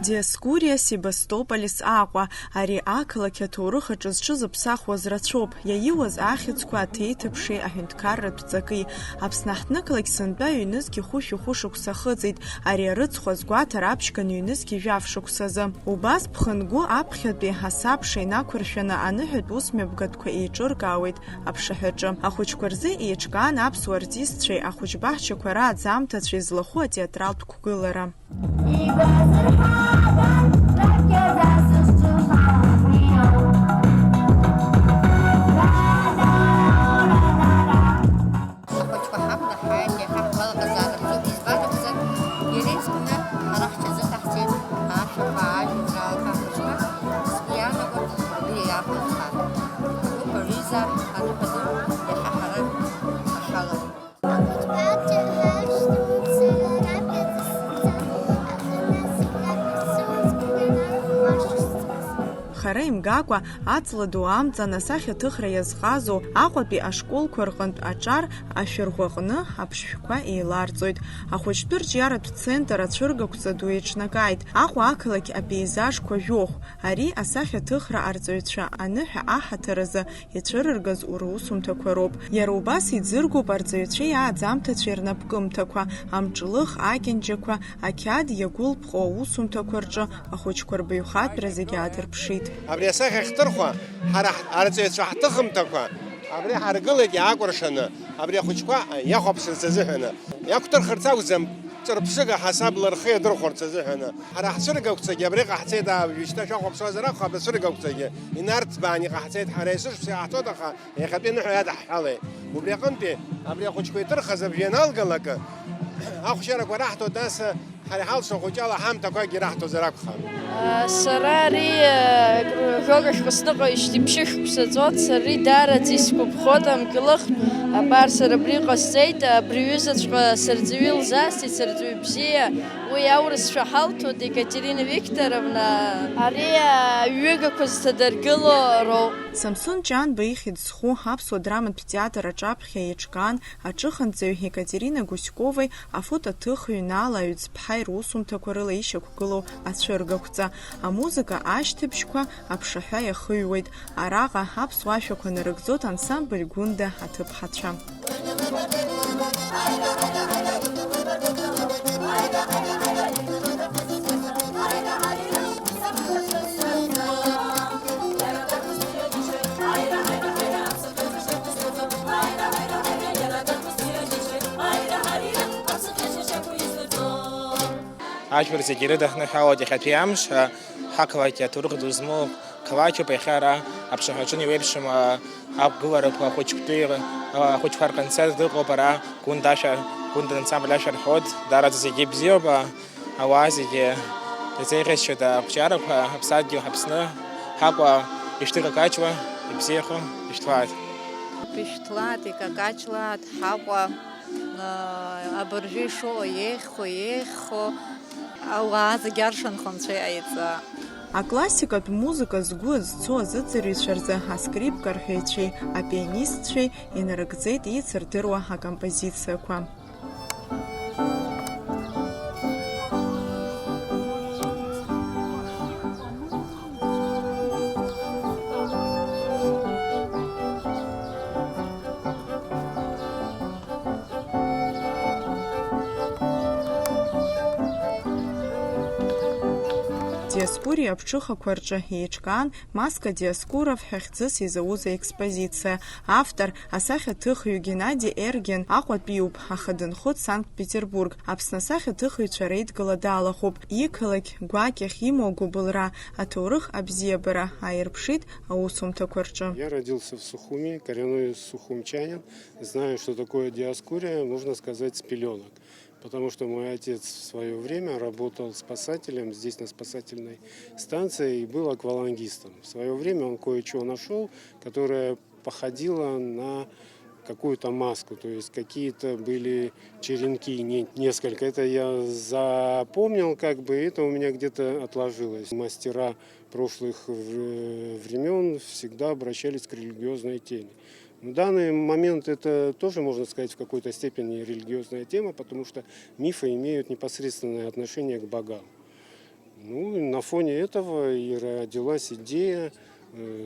Диаскуриа Севастополис Аҟәа, ари ақалақь аҭоурых аҿы зҽызыԥсахуаз рацәоуп, иаиуаз ахьыӡқәа аҭеиҭыԥши аҳәынҭқарратә ҵаки. Аԥсны ҳҭнықалақь сынтәа ҩнызқьи хәышәи шықәса хыҵит, ари арыцхә азгәаҭара аԥшьган ҩнызқьи жәаф шықәсазы. Убас ԥхынгәы аԥхьатәи ҳасабша инақәыршәаны аныҳәатә усмҩаԥгатәқәа еиҿыркаауеит аԥшаҳәаҿы. Ахәыҷқәа рзы еиҿкаан аԥсуа артистцәеи ахәыҷбаҳчақәа рааӡамҭацәеи злахәу атеатралтә қәгылара. Хара имгакәа аҵла ду амҵан асахьаҭыхра иазҟазоу Аҟәатәи ашколқәа рҟынтә аҿар ашәырӷәаҟны аԥшшәқәа еиларҵоит. Ахәыҷтәы рҿиаратә центр ацәыргақәҵа ду еиҿнакааит. Аҟәа ақалақь апеизажқәа жәохә. Ари асахьаҭыхра арҵаҩцәа аныҳәа аҳаҭыразы ицәырыргаз урусумҭақәа роуп. Иара убас иӡыргоуп арҵаҩцәеи ааӡамҭацәеи рнапкымҭақәа, амҿлых, акьанџьақәа, ақьаад иагәылԥхо аусумҭақәа рҿы ахәыҷқәа рбаҩхатәра зегьы аадырԥшит. Абри асахьа хҭырхуа ҳара арҵаҩцәа ҳҭыхымҭақәа абри ҳаргылеит иаакәыршаны, абри ахәыҷқәа иахәаԥшырц азыҳәаны, иақәҭырхырц акәӡам, ҵырԥшыга ҳасабла рхы иадырхәарц азыҳәаны. Ҳара ҳцәыргақәцагьы абри ҟаҳҵеит шьҭа шәахәаԥшуазар акәхап ацәыргақәцагьы инарҭбаан иҟаҳҵеит, ҳара есышықәса иаҳҭоит, аха иахьатәи ныҳәа иадаҳҳәалеит. Убри аҟынтәи абри ахәыҷқәа иҭырхыз абжьы ианалгалакы ахәшьарақәа раҳҭоит, нас ҳара иҳалшо хәыҷала ҳамҭақәагьы раҳҭозар акәхап. Сара ари жәогашәҟа сныҟа ишьҭыбжьы шықәсаҵоит, сара ари даараӡа исгәаԥхоит амгылых, абар сара абри ҟасҵеит, абри ҩызаҵәҟьа сырҵаҩы илзаасҭеит, сырҵаҩы бзиа, уи аурысшәа ҳалҭоит Екатерина Викторовна, ари ҩыгақәа зҭадыргыло роуп. Самсон Ҷанба ихьӡ зху аԥсуа драматә театр аҿаԥхьа еиҿкаан аҿыханҵаҩ Екатерина Гуськовеи афотоҭыхҩы Нала аҩӡԥҳа ирусумҭақәа рыла ишьақәгылоу ацәыргақәҵа. Амузыка ашьҭыбжьқәа аԥшаҳәа иахыҩуеит. Араҟа аԥсуа ашәақәа нарыгӡоит ансамбль Гәында аҭыԥҳацәа. Ажәлар зегьы ирыдыхныҳәалоит иахьатәи амш, ҳақалақь аҭоурых ду змоу қалақьуп иахьа ара аԥшаҳәаҿы иеиԥшым ақәгыларақәа ахәыҷқәа рконцерт ыҟоуп, ара Гәында ансамбль ашәа рҳәоит, даараӡа зегьы бзиоуп, ауаа зегьы ирзеиӷьасшьоит ақәҿиарақәа ҳаԥсадгьыл ҳаԥсны, ҳаҟәа ишьҭыкакаҷуа, ибзиахо ишьҭлааит. Ишьҭлааит, икакаҷлааит, ҳаҟәа абыржәы ишоуа еиӷьхо, ауаа зегьы аршанхамцәа иааиҵаа. Аклассикатә музыка згәы зцо азыӡырҩцәа рзы аскрипка рҳәаҩцәеи, апианистцәеи инарыгӡеит еицырдыруа акомпозициақәа. Диаскури аԥҽыхақәа рҿы еиҿкаан Маска Диаскуров ҳәа хьӡыс изауз аекспозициа. Автор асахьаҭыхҩы Геннади Эргин Аҟәатәиуп, аха дынхоит Санкт-Петербург. Аԥсны асахьаҭыхыҩцәа реидгыла далахәуп. Иқалақь гәакьахь имоу гәыбылра, аҭоурых абзиабара аирԥшит аусумҭақәа рҿы. Я родился в Сухуми, коренной сухумчанин. Знаю, что такое Диаскурия, можно сказать, с пеленок. Потому что мой отец в свое время работал спасателем здесь на спасательной станции и был аквалангистом. В свое время он кое-что нашел, которое походило на какую-то маску, то есть какие-то были черенки, несколько. Это я запомнил, это у меня где-то отложилось. Мастера прошлых времен всегда обращались к религиозной теме. В данный момент это тоже, можно сказать, в какой-то степени религиозная тема, потому что мифы имеют непосредственное отношение к богам. Ну, и на фоне этого и родилась идея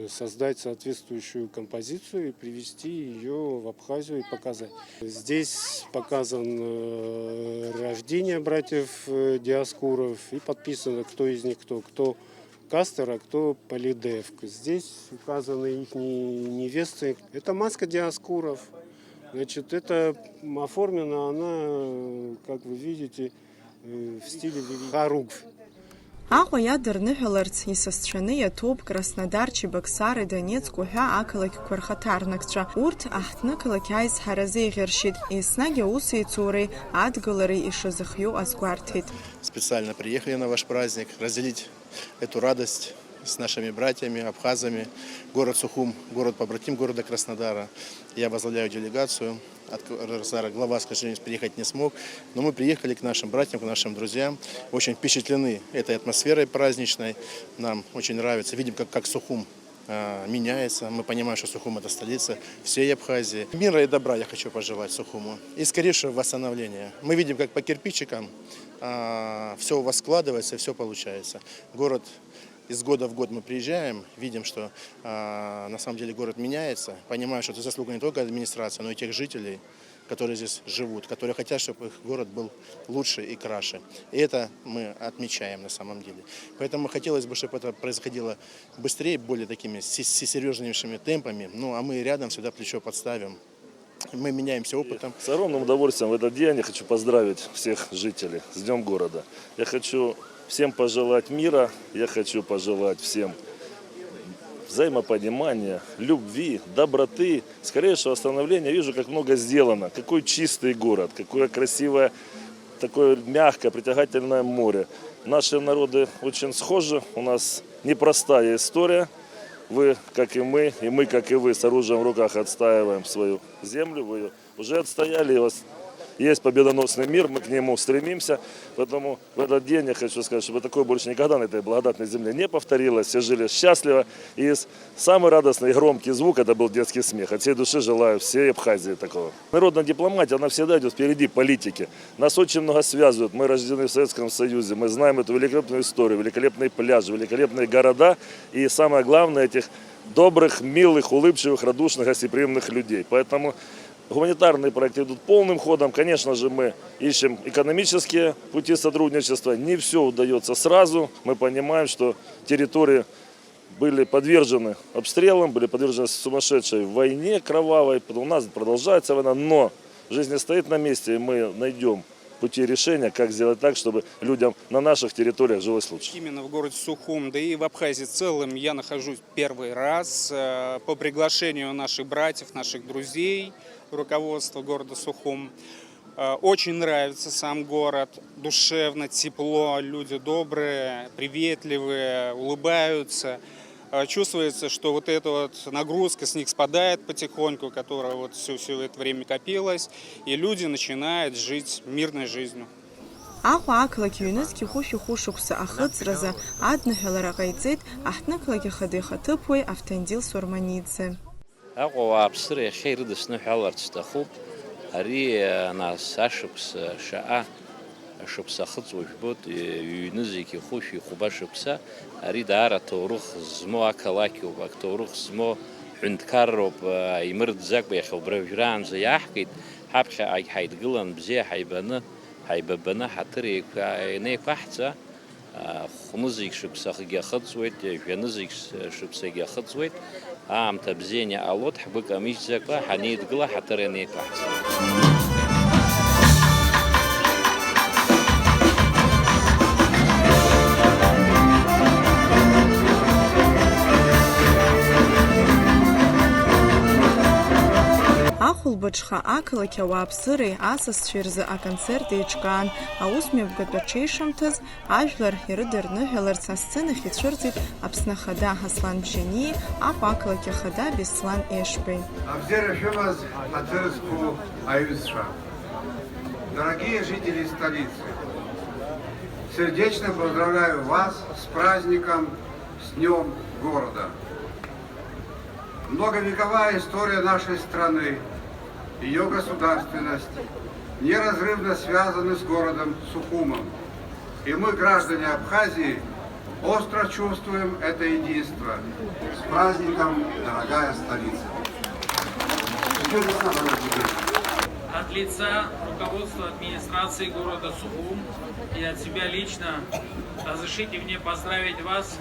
создать соответствующую композицию и привезти ее в Абхазию и показать. Здесь показан рождение братьев Диоскуров и подписано, кто из них кто Кастер, а кто Полидев. Здесь указаны их невесты. Это маска Диоскуров. Значит, это оформлена она, как вы видите, в стиле Харуг. Аҟәа иадырныҳәаларц исасцәаны иаҭәоуп Краснодар, Чебоксар, Донецк уҳәа ақалақьқәа рхаҭарнакцәа. Урҭ аҳҭнықалақь аизҳаразы иӷьыршьеит, еснагь аусеицуреи адгылареи ишазыхиоу азгәарҭеит. Специально приехали на ваш праздник разделить эту радость с нашими братьями, абхазами. Город Сухум, город-побратим города Краснодара. Я возглавляю делегацию. От Краснодара глава, к сожалению, приехать не смог. Но мы приехали к нашим братьям, к нашим друзьям. Очень впечатлены этой атмосферой праздничной. Нам очень нравится. Видим, как Сухум меняется. Мы понимаем, что Сухум – это столица всей Абхазии. Мира и добра я хочу пожелать Сухуму. И скорейшего восстановления. Мы видим, как по кирпичикам все у вас складывается, все получается. Город из года в год мы приезжаем, видим, что на самом деле город меняется. Понимаю, что это заслуга не только администрации, но и тех жителей, которые здесь живут, которые хотят, чтобы их город был лучше и краше. И это мы отмечаем на самом деле. Поэтому хотелось бы, чтобы это происходило быстрее, более такими серьезнейшими темпами. Ну, а мы рядом всегда плечо подставим. Мы меняемся опытом. С огромным удовольствием в этот день я хочу поздравить всех жителей с Днем города. Я хочу всем пожелать мира, я хочу пожелать всем взаимопонимания, любви, доброты, скорейшего восстановления. Вижу, как много сделано, какой чистый город, какое красивое, такое мягкое, притягательное море. Наши народы очень схожи, у нас непростая история. Вы, как и мы, как и вы, с оружием в руках отстаиваем свою землю. Вы ее уже отстояли, у вас есть победоносный мир, мы к нему стремимся. Поэтому в этот день я хочу сказать, чтобы такое больше никогда на этой благодатной земле не повторилось. Все жили счастливо. И самый радостный и громкий звук – это был детский смех. От всей души желаю всей Абхазии такого. Народная дипломатия, она всегда идет впереди политики. Нас очень много связывает. Мы рождены в Советском Союзе. Мы знаем эту великолепную историю, великолепные пляжи, великолепные города. И самое главное, этих добрых, милых, улыбчивых, радушных, гостеприимных людей. Поэтому гуманитарные проекты идут полным ходом. Конечно же, мы ищем экономические пути сотрудничества. Не все удается сразу. Мы понимаем, что территории были подвержены обстрелам, были подвержены сумасшедшей войне кровавой. У нас продолжается война, но жизнь не стоит на месте, и мы найдем пути решения, как сделать так, чтобы людям на наших территориях жилось лучше. Именно в городе Сухум, да и в Абхазии в целом я нахожусь первый раз по приглашению наших братьев, наших друзей, руководства города Сухум. Очень нравится сам город, душевно, тепло, люди добрые, приветливые, улыбаются. Чувствуется, что вот эта вот нагрузка с них спадает потихоньку, которая вот все это время копилась, и люди начинают жить мирной жизнью. Аҟәа ақалақь ҩнызқьи хәышәи-хәышықәса ахыҵразы адныҳәалара ҟаиҵеит аҳҭнықалақь ахада ихаҭыԥуаҩ Автандил Сурманиӡе. Аҟәа ауааԥсыра иахьа ирыдысныҳәаларц сҭахуп. Ари нас ашықәса шаҟа ашықәса ахыҵуа жәбоит, ҩнызқьи хәышәи хәба шықәса. Ари даара ҭоурых змоу ақалақьоуп, ҭоурых змоу ҳәынҭқарроуп, имырӡакәа иахьа убра уажәраанӡа иааҳгеит. Ҳаԥхьаҟагь ҳаидгылан бзиа ҳаибабаны ҳаҭыр инеиқәаҳҵа, хәнызқь шықәсагьы ахыҵуеит, жәанызқь шықәсагьы ахыҵуеит. Аамҭа бзианы иҟалоит, ҳгәы камыжьӡакәа ҳанеидгыла ҳаҭыр инеиқәаҳҵа. Ахәылбыҽха ақалақь ауааԥсыреи асасцәеи рзы аконцерт еиҿкаан, аусмҩаԥгатәы аҽеишамҭаз ажәлар ирыдырныҳәаларц асценахь ицәырҵит Аԥсны Ахада Ҳаслан Бжьании, Аҟәа ақалақь ахада Беслан Эшбеи. Дорогие жители столицы, сердечно поздравляю вас с праздником, с Днем города. Многовековая история нашей страны, ее государственность неразрывно связаны с городом Сухумом. И мы, граждане Абхазии, остро чувствуем это единство. С праздником, дорогая столица! От лица руководства администрации города Сухум и от себя лично разрешите мне поздравить вас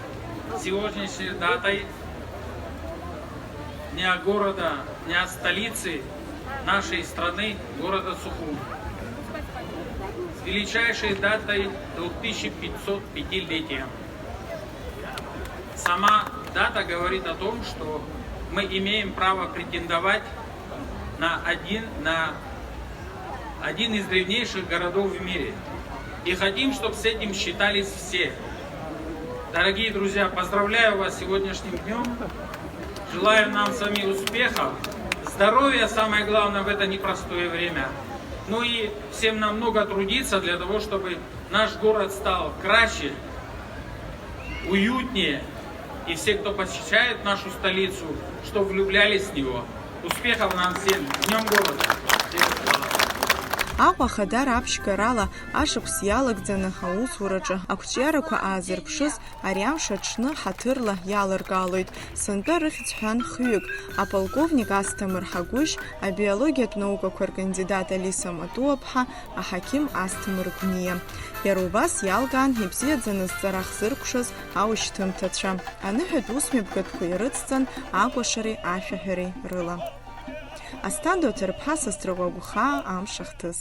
с сегодняшней датой Дня города, Дня столицы нашей страны, города Сухум. С величайшей датой 2505-летия. Сама дата говорит о том, что мы имеем право претендовать на один из древнейших городов в мире. И хотим, чтобы с этим считались все. Дорогие друзья, поздравляю вас с сегодняшним днем. Желаю нам с вами успехов, здоровья, самое главное в это непростое время. Ну и всем нам много трудиться для того, чтобы наш город стал краше, уютнее. И все, кто посещает нашу столицу, чтобы влюблялись в него. Успехов нам всем! С Днем города! Аҟәа Хадар аԥшьгарала ашықәс иалагӡаны аусураҿы ақәҿиарақәа аазырԥшыз ари амш аҽны ҳаҭырла иалыркаалоит. Сынтәа рыхьӡ-ҳәан хҩык, аполковник Асҭамыр Ҳагәышь, абиологиатә наукақәа ркандидат Алиса Матуаԥҳа, аҳақьым Асҭамыр Гәниа. Иара убас иалгаан ибзиаӡаны зҵара хзыркәшаз аушьҭымҭацәа. Аныҳәатә усмҩаԥгатәқәа ирыцҵан акәашареи ашәаҳәареи рыла. Астандо Ҭырԥҳа Састрыҟәа Гәхаа амш ахҭыс.